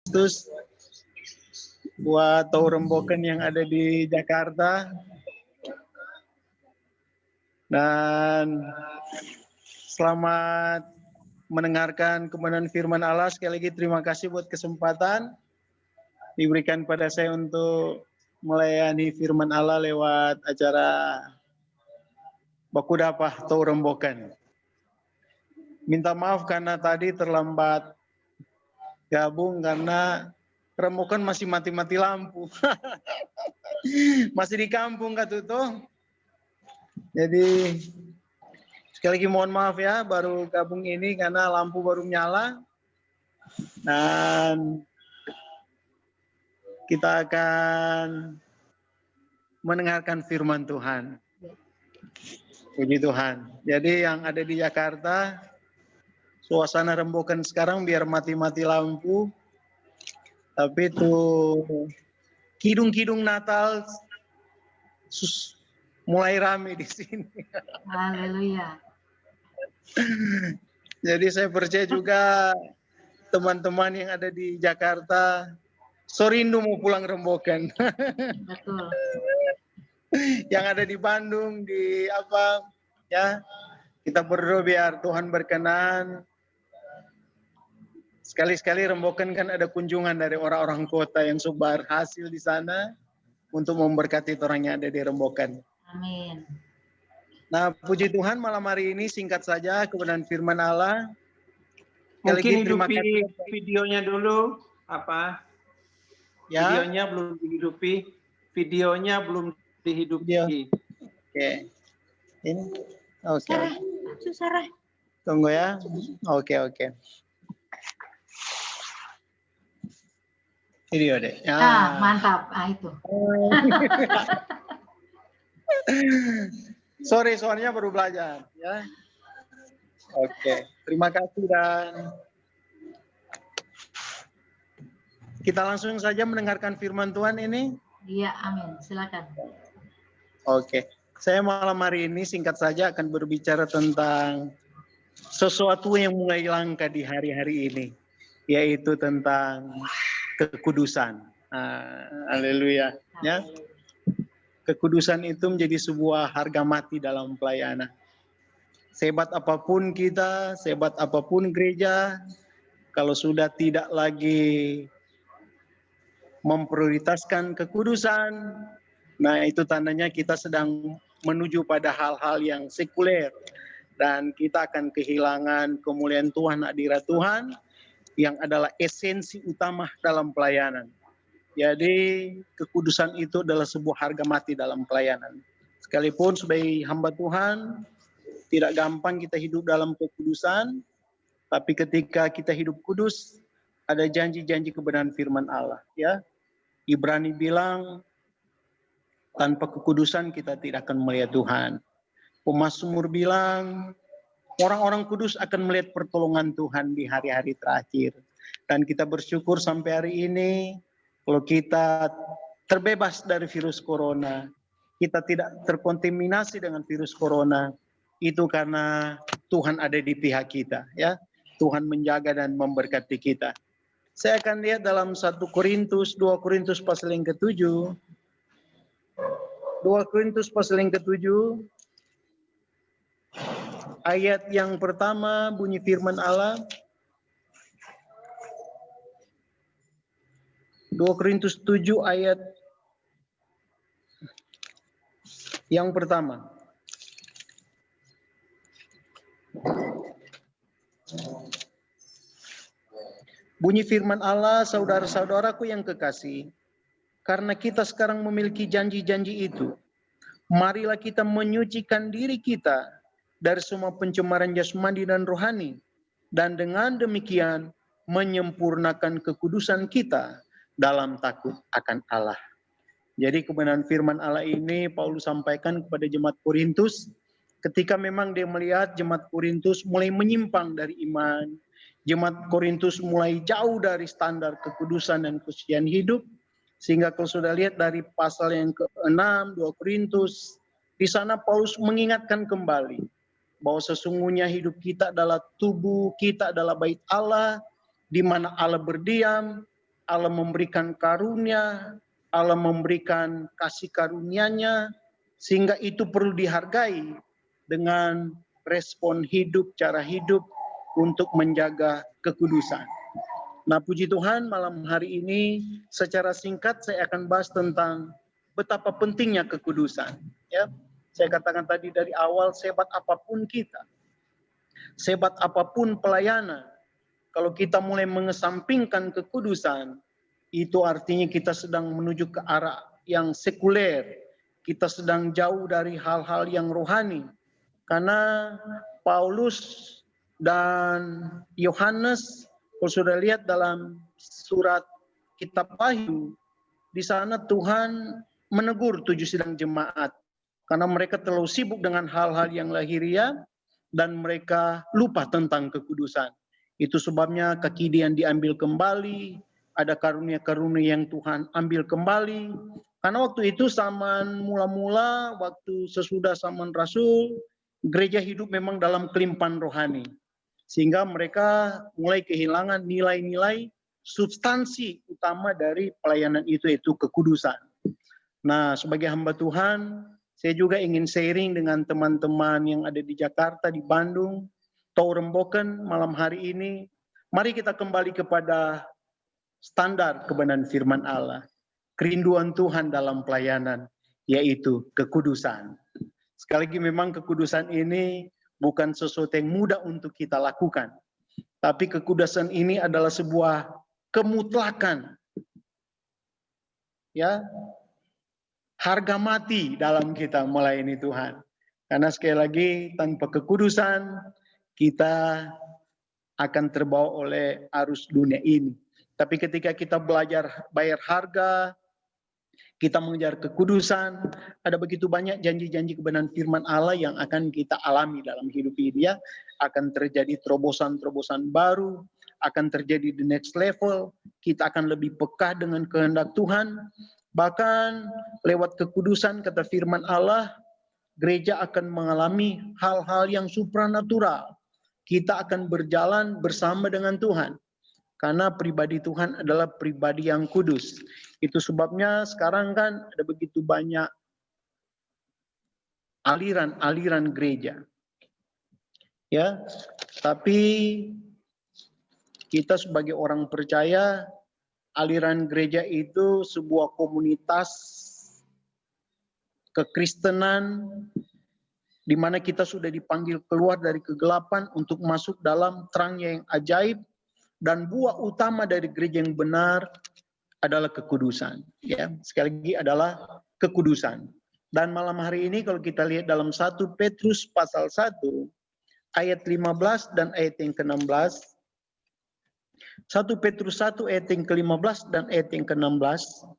Kristus, buat Tahu Remboken yang ada di Jakarta, dan selamat mendengarkan kebenaran firman Allah. Sekali lagi terima kasih buat kesempatan diberikan pada saya untuk melayani firman Allah lewat acara Baku Dapah Tahu Remboken. Minta maaf karena tadi terlambat gabung karena Remboken masih mati-mati lampu. Masih di kampung Kak Tuto. Jadi sekali lagi mohon maaf ya, baru gabung ini karena lampu baru nyala. Dan kita akan mendengarkan firman Tuhan. Puji Tuhan. Jadi yang ada di Jakarta, suasana Remboken sekarang biar mati-mati lampu. Tapi tuh kidung-kidung Natal mulai rame di sini. Haleluya. Jadi saya percaya juga teman-teman yang ada di Jakarta rindu mau pulang Remboken. Betul. Yang ada di Bandung, di apa ya, kita berdoa biar Tuhan berkenan. Sekali-sekali Remboken kan ada kunjungan dari orang-orang kota yang sudah berhasil di sana untuk memberkati orang yang ada di Remboken. Amin. Nah, puji Tuhan malam hari ini singkat saja kebenaran firman Allah. Mungkin hidupi videonya dulu, apa? Ya. Videonya belum dihidupi, videonya belum dihidupi. Oke. Ini, oke. Sarah. Tunggu ya. Oke. Video deh. Mantap. Itu. Sorry, soalnya baru belajar ya. Oke, terima kasih dan kita langsung saja mendengarkan firman Tuhan ini. Iya, amin. Silakan. Oke, saya malam hari ini singkat saja akan berbicara tentang sesuatu yang mulai langka di hari-hari ini, yaitu tentang kekudusan. Haleluya. Ya. Kekudusan itu menjadi sebuah harga mati dalam pelayanan. Sehebat apapun kita, sehebat apapun gereja, kalau sudah tidak lagi memprioritaskan kekudusan, nah itu tandanya kita sedang menuju pada hal-hal yang sekuler. Dan kita akan kehilangan kemuliaan Tuhan, hadirat Tuhan, yang adalah esensi utama dalam pelayanan. Jadi kekudusan itu adalah sebuah harga mati dalam pelayanan. Sekalipun sebagai hamba Tuhan, tidak gampang kita hidup dalam kekudusan, tapi ketika kita hidup kudus, ada janji-janji kebenaran firman Allah. Ya, Ibrani bilang, tanpa kekudusan kita tidak akan melihat Tuhan. Pemazmur bilang, orang-orang kudus akan melihat pertolongan Tuhan di hari-hari terakhir. Dan kita bersyukur sampai hari ini, kalau kita terbebas dari virus corona, kita tidak terkontaminasi dengan virus corona, itu karena Tuhan ada di pihak kita, ya. Tuhan menjaga dan memberkati kita. Saya akan lihat dalam 2 Korintus pasal yang ke-7. 2 Korintus pasal yang ke-7. Ayat yang pertama bunyi firman Allah. 2 Korintus 7 ayat yang pertama. Bunyi firman Allah, saudara-saudaraku yang kekasih, karena kita sekarang memiliki janji-janji itu, marilah kita menyucikan diri kita dari semua pencemaran jasmani dan rohani, dan dengan demikian menyempurnakan kekudusan kita dalam takut akan Allah. Jadi kebenaran firman Allah ini Paulus sampaikan kepada jemaat Korintus ketika memang dia melihat jemaat Korintus mulai menyimpang dari iman, jemaat Korintus mulai jauh dari standar kekudusan dan kesucian hidup, sehingga kalau sudah lihat dari pasal yang ke-6 2 Korintus, di sana Paulus mengingatkan kembali bahwa sesungguhnya hidup kita adalah tubuh kita adalah bait Allah, di mana Allah berdiam, Allah memberikan karunia, Allah memberikan kasih karunia-Nya, sehingga itu perlu dihargai dengan respon hidup, cara hidup untuk menjaga kekudusan. Nah, puji Tuhan, malam hari ini secara singkat saya akan bahas tentang betapa pentingnya kekudusan. Ya, saya katakan tadi dari awal, sehebat apapun kita, sehebat apapun pelayanan, kalau kita mulai mengesampingkan kekudusan, itu artinya kita sedang menuju ke arah yang sekuler. Kita sedang jauh dari hal-hal yang rohani. Karena Paulus dan Yohanes, kalau sudah lihat dalam surat kitab Wahyu, di sana Tuhan menegur 7 sidang jemaat. Karena mereka terlalu sibuk dengan hal-hal yang lahiriah dan mereka lupa tentang kekudusan. Itu sebabnya kekidian diambil kembali, ada karunia-karunia yang Tuhan ambil kembali. Karena waktu itu zaman mula-mula, waktu sesudah zaman Rasul, gereja hidup memang dalam kelimpahan rohani. Sehingga mereka mulai kehilangan nilai-nilai substansi utama dari pelayanan itu, yaitu kekudusan. Nah, sebagai hamba Tuhan, saya juga ingin sharing dengan teman-teman yang ada di Jakarta, di Bandung, Remboken malam hari ini. Mari kita kembali kepada standar kebenaran firman Allah. Kerinduan Tuhan dalam pelayanan, yaitu kekudusan. Sekali lagi memang kekudusan ini bukan sesuatu yang mudah untuk kita lakukan. Tapi kekudusan ini adalah sebuah kemutlakan. Ya, harga mati dalam kita melayani Tuhan. Karena sekali lagi tanpa kekudusan kita akan terbawa oleh arus dunia ini. Tapi ketika kita belajar bayar harga, kita mengejar kekudusan, ada begitu banyak janji-janji kebenaran firman Allah yang akan kita alami dalam hidup ini. Ya, akan terjadi terobosan-terobosan baru, akan terjadi the next level, kita akan lebih peka dengan kehendak Tuhan. Bahkan lewat kekudusan, kata firman Allah, gereja akan mengalami hal-hal yang supranatural. Kita akan berjalan bersama dengan Tuhan. Karena pribadi Tuhan adalah pribadi yang kudus. Itu sebabnya sekarang kan ada begitu banyak aliran-aliran gereja. Ya, tapi kita sebagai orang percaya, aliran gereja itu sebuah komunitas kekristenan di mana kita sudah dipanggil keluar dari kegelapan untuk masuk dalam terangnya yang ajaib, dan buah utama dari gereja yang benar adalah kekudusan. Ya, sekali lagi adalah kekudusan. Dan malam hari ini kalau kita lihat dalam 1 Petrus pasal 1 ayat 15 dan ayat yang ke-16. 1 Petrus 1 ayat yang ke-15 dan ayat yang ke-16.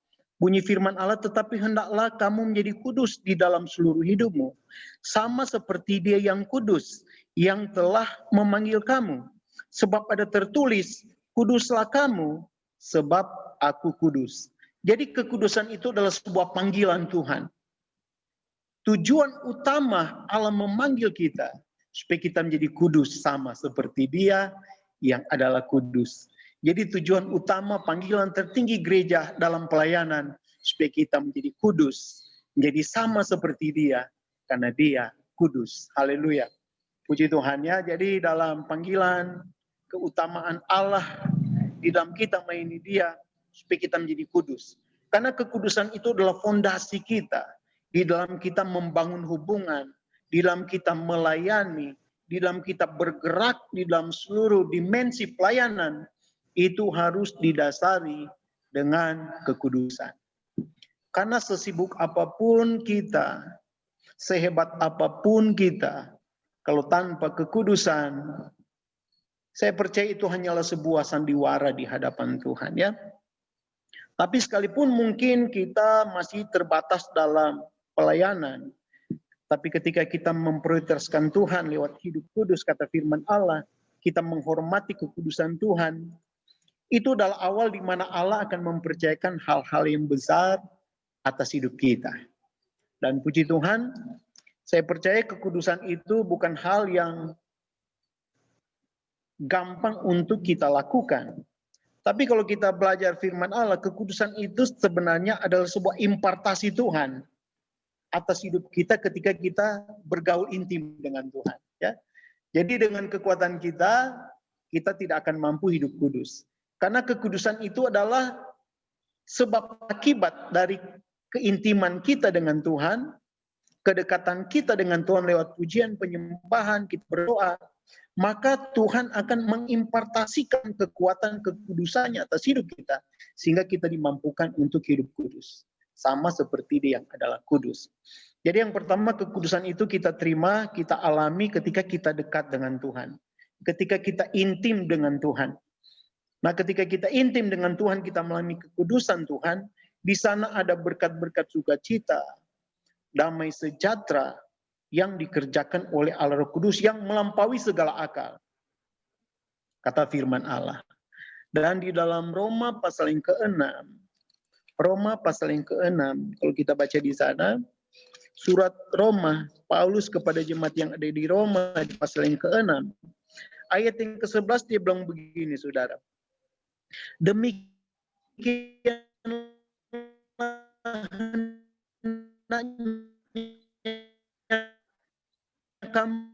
Bunyi firman Allah, tetapi hendaklah kamu menjadi kudus di dalam seluruh hidupmu, sama seperti Dia yang kudus, yang telah memanggil kamu. Sebab ada tertulis, kuduslah kamu, sebab aku kudus. Jadi kekudusan itu adalah sebuah panggilan Tuhan. Tujuan utama Allah memanggil kita, supaya kita menjadi kudus sama seperti Dia yang adalah kudus. Jadi tujuan utama panggilan tertinggi gereja dalam pelayanan, supaya kita menjadi kudus, menjadi sama seperti Dia, karena Dia kudus. Haleluya. Puji Tuhan ya. Jadi dalam panggilan keutamaan Allah di dalam kita melayani Dia, supaya kita menjadi kudus. Karena kekudusan itu adalah fondasi kita di dalam kita membangun hubungan, di dalam kita melayani, di dalam kita bergerak di dalam seluruh dimensi pelayanan. Itu harus didasari dengan kekudusan. Karena sesibuk apapun kita, sehebat apapun kita, kalau tanpa kekudusan, saya percaya itu hanyalah sebuah sandiwara di hadapan Tuhan ya. Tapi sekalipun mungkin kita masih terbatas dalam pelayanan, tapi ketika kita memprioritaskan Tuhan lewat hidup kudus, kata firman Allah, kita menghormati kekudusan Tuhan, itu adalah awal di mana Allah akan mempercayakan hal-hal yang besar atas hidup kita. Dan puji Tuhan, saya percaya kekudusan itu bukan hal yang gampang untuk kita lakukan. Tapi kalau kita belajar firman Allah, kekudusan itu sebenarnya adalah sebuah impartasi Tuhan atas hidup kita ketika kita bergaul intim dengan Tuhan. Ya. Jadi dengan kekuatan kita, kita tidak akan mampu hidup kudus. Karena kekudusan itu adalah sebab akibat dari keintiman kita dengan Tuhan, kedekatan kita dengan Tuhan lewat pujian, penyembahan, kita berdoa, maka Tuhan akan mengimpartasikan kekuatan kekudusannya atas hidup kita, sehingga kita dimampukan untuk hidup kudus. Sama seperti Dia yang adalah kudus. Jadi yang pertama, kekudusan itu kita terima, kita alami ketika kita dekat dengan Tuhan. Ketika kita intim dengan Tuhan. Nah, ketika kita intim dengan Tuhan, kita mengalami kekudusan Tuhan, di sana ada berkat-berkat sukacita, damai sejahtera yang dikerjakan oleh Allah Roh Kudus yang melampaui segala akal. Kata firman Allah. Dan di dalam Roma pasal yang ke-6, Roma pasal yang ke-6, kalau kita baca di sana, surat Roma, Paulus kepada jemaat yang ada di Roma, di pasal yang ke-6, ayat yang ke-11 dia bilang begini, saudara. Demikian kamu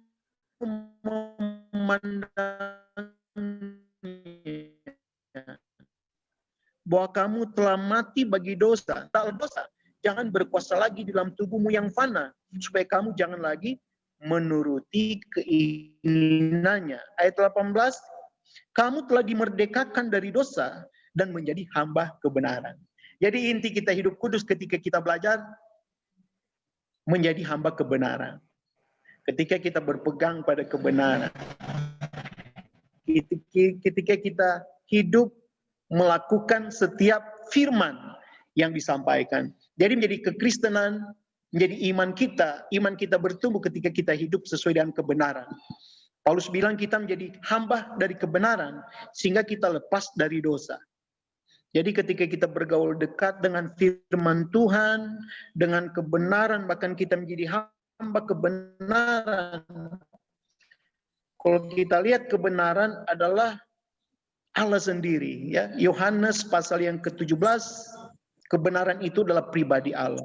memandangnya bahwa kamu telah mati bagi dosa, tak dosa, jangan berkuasa lagi di dalam tubuhmu yang fana, supaya kamu jangan lagi menuruti keinginannya. Ayat 18, kamu telah dimerdekakan dari dosa dan menjadi hamba kebenaran. Jadi inti kita hidup kudus ketika kita belajar menjadi hamba kebenaran. Ketika kita berpegang pada kebenaran. Ketika kita hidup melakukan setiap firman yang disampaikan. Jadi menjadi kekristenan, menjadi iman kita bertumbuh ketika kita hidup sesuai dengan kebenaran. Paulus bilang kita menjadi hamba dari kebenaran sehingga kita lepas dari dosa. Jadi ketika kita bergaul dekat dengan firman Tuhan, dengan kebenaran, bahkan kita menjadi hamba kebenaran. Kalau kita lihat kebenaran adalah Allah sendiri. Ya. Yohanes pasal yang ke-17, kebenaran itu adalah pribadi Allah.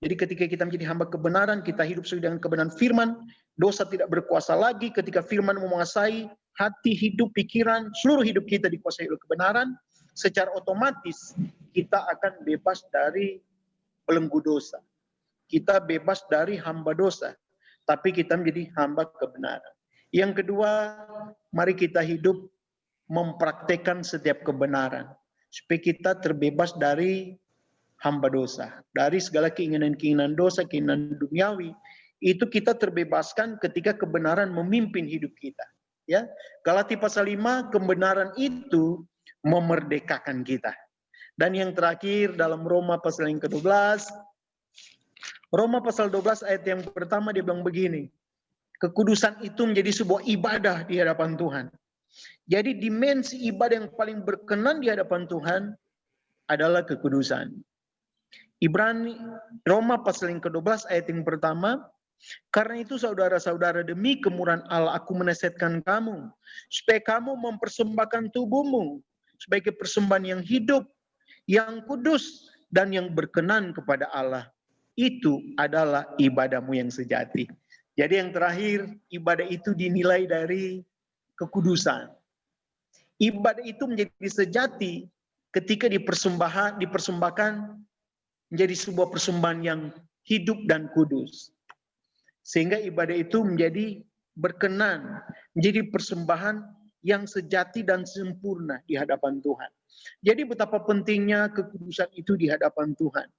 Jadi ketika kita menjadi hamba kebenaran, kita hidup sesuai dengan kebenaran firman, dosa tidak berkuasa lagi ketika firman menguasai hati, hidup, pikiran, seluruh hidup kita dikuasai oleh kebenaran, secara otomatis kita akan bebas dari belenggu dosa. Kita bebas dari hamba dosa, tapi kita menjadi hamba kebenaran. Yang kedua, mari kita hidup mempraktekkan setiap kebenaran, supaya kita terbebas dari hamba dosa, dari segala keinginan-keinginan dosa, keinginan duniawi. Itu kita terbebaskan ketika kebenaran memimpin hidup kita. Ya, Galatia pasal 5, kebenaran itu memerdekakan kita. Dan yang terakhir dalam Roma pasal yang ke-12, Roma pasal 12 ayat yang pertama dia bilang begini, kekudusan itu menjadi sebuah ibadah di hadapan Tuhan. Jadi dimensi ibadah yang paling berkenan di hadapan Tuhan adalah kekudusan. Roma pasal yang ke-12 ayat yang pertama, karena itu saudara-saudara, demi kemurahan Allah aku menasihatkan kamu, supaya kamu mempersembahkan tubuhmu sebagai persembahan yang hidup, yang kudus, dan yang berkenan kepada Allah. Itu adalah ibadahmu yang sejati. Jadi yang terakhir, ibadah itu dinilai dari kekudusan. Ibadah itu menjadi sejati ketika dipersembahkan menjadi sebuah persembahan yang hidup dan kudus. Sehingga ibadah itu menjadi berkenan, menjadi persembahan yang sejati dan sempurna di hadapan Tuhan. Jadi betapa pentingnya kekudusan itu di hadapan Tuhan.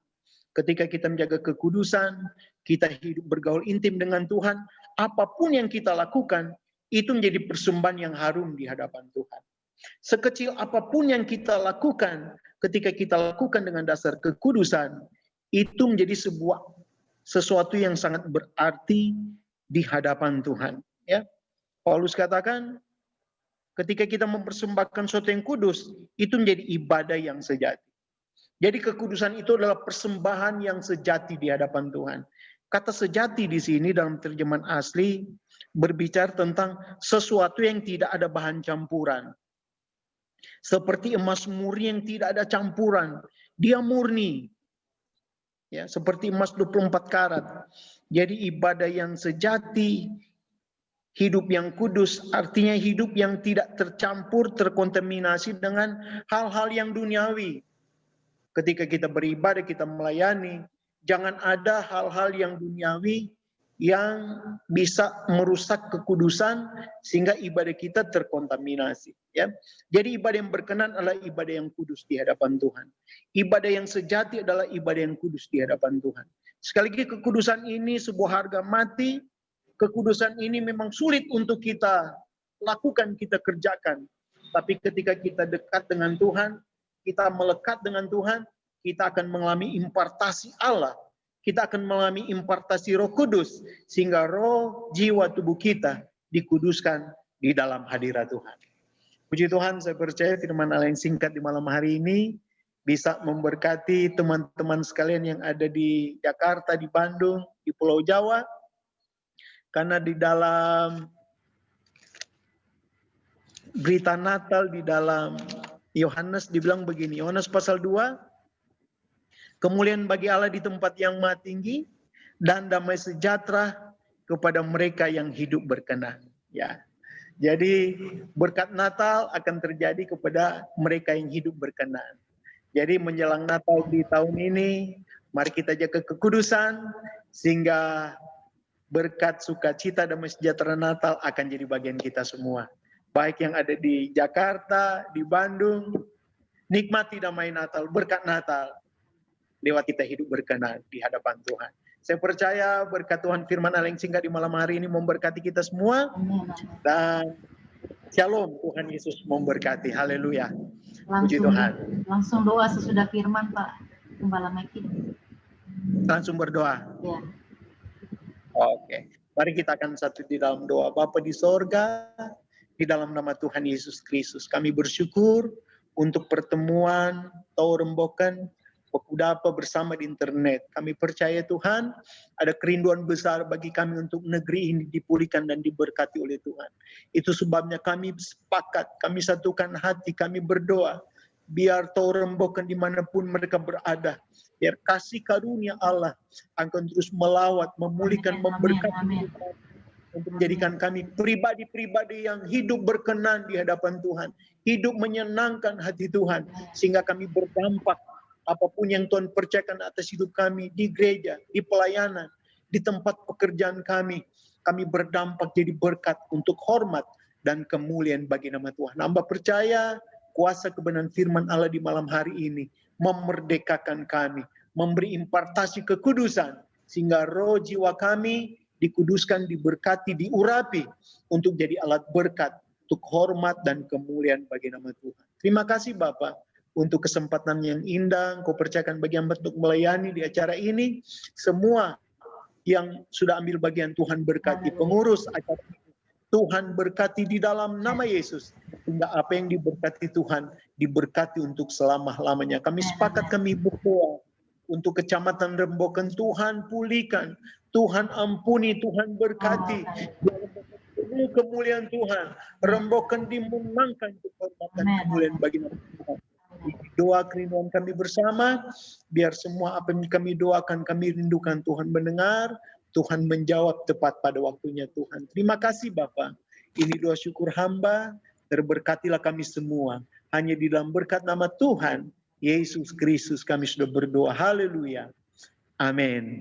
Ketika kita menjaga kekudusan, kita hidup bergaul intim dengan Tuhan, apapun yang kita lakukan, itu menjadi persembahan yang harum di hadapan Tuhan. Sekecil apapun yang kita lakukan, ketika kita lakukan dengan dasar kekudusan, itu menjadi sesuatu yang sangat berarti di hadapan Tuhan. Ya, Paulus katakan, ketika kita mempersembahkan sesuatu yang kudus, itu menjadi ibadah yang sejati. Jadi kekudusan itu adalah persembahan yang sejati di hadapan Tuhan. Kata sejati di sini dalam terjemahan asli berbicara tentang sesuatu yang tidak ada bahan campuran. Seperti emas murni yang tidak ada campuran. Dia murni. Ya, seperti emas 24 karat. Jadi ibadah yang sejati, hidup yang kudus, artinya hidup yang tidak tercampur, terkontaminasi dengan hal-hal yang duniawi. Ketika kita beribadah, kita melayani, jangan ada hal-hal yang duniawi yang bisa merusak kekudusan sehingga ibadah kita terkontaminasi, ya. Jadi ibadah yang berkenan adalah ibadah yang kudus di hadapan Tuhan. Ibadah yang sejati adalah ibadah yang kudus di hadapan Tuhan. Sekali lagi, kekudusan ini sebuah harga mati. Kekudusan ini memang sulit untuk kita lakukan, kita kerjakan. Tapi ketika kita dekat dengan Tuhan, kita melekat dengan Tuhan, kita akan mengalami impartasi Allah. Kita akan mengalami impartasi Roh Kudus, sehingga roh, jiwa, tubuh kita dikuduskan di dalam hadirat Tuhan. Puji Tuhan, saya percaya firman Allah yang singkat di malam hari ini bisa memberkati teman-teman sekalian yang ada di Jakarta, di Bandung, di Pulau Jawa. Karena di dalam berita Natal, di dalam Yohanes dibilang begini, Yohanes pasal 2, kemuliaan bagi Allah di tempat yang maha tinggi dan damai sejahtera kepada mereka yang hidup berkenan. Ya, jadi berkat Natal akan terjadi kepada mereka yang hidup berkenan. Jadi menjelang Natal di tahun ini, mari kita jaga kekudusan sehingga berkat sukacita damai sejahtera Natal akan jadi bagian kita semua. Baik yang ada di Jakarta, di Bandung, nikmati damai Natal, berkat Natal. Lewat kita hidup berkenan di hadapan Tuhan. Saya percaya berkat Tuhan firman Allah yang singkat di malam hari ini memberkati kita semua. Dan shalom, Tuhan Yesus memberkati. Haleluya. Puji Tuhan. Langsung doa sesudah firman, Pak Gembala Meki. Langsung berdoa. Ya. Oke. Mari kita akan satu di dalam doa. Bapa di sorga, di dalam nama Tuhan Yesus Kristus, kami bersyukur untuk pertemuan Tau Rembokan Pekudapa bersama di internet. Kami percaya Tuhan, ada kerinduan besar bagi kami untuk negeri ini dipulihkan dan diberkati oleh Tuhan. Itu sebabnya kami sepakat, kami satukan hati, kami berdoa. Biar Tau Rembokan dimanapun mereka berada. Biar kasih karunia Allah akan terus melawat, memulihkan, memberkati. Untuk menjadikan kami pribadi-pribadi yang hidup berkenan di hadapan Tuhan. Hidup menyenangkan hati Tuhan. Sehingga kami berdampak apapun yang Tuhan percayakan atas hidup kami di gereja, di pelayanan, di tempat pekerjaan kami berdampak jadi berkat untuk hormat dan kemuliaan bagi nama Tuhan. Hamba percaya kuasa kebenaran firman Allah di malam hari ini memerdekakan kami, memberi impartasi kekudusan, sehingga roh jiwa kami dikuduskan, diberkati, diurapi untuk jadi alat berkat, untuk hormat dan kemuliaan bagi nama Tuhan. Terima kasih Bapak untuk kesempatan yang indah, Kau percayakan bagi hamba untuk melayani di acara ini. Semua yang sudah ambil bagian Tuhan berkati, pengurus acara ini, Tuhan berkati di dalam nama Yesus. Sehingga apa yang diberkati Tuhan, diberkati untuk selama-lamanya. Kami sepakat, kami berdoa untuk Kecamatan Rembokan, Tuhan pulihkan, Tuhan ampuni, Tuhan berkati. Kemuliaan Tuhan, Rembokan dimenangkan kehormatan kemuliaan bagi nama Tuhan. Doa kerinduan kami bersama, biar semua apa yang kami doakan, kami rindukan Tuhan mendengar, Tuhan menjawab tepat pada waktunya Tuhan. Terima kasih Bapa. Ini doa syukur hamba, terberkatilah kami semua. Hanya di dalam berkat nama Tuhan Yesus Kristus kami sudah berdoa. Haleluya. Amin.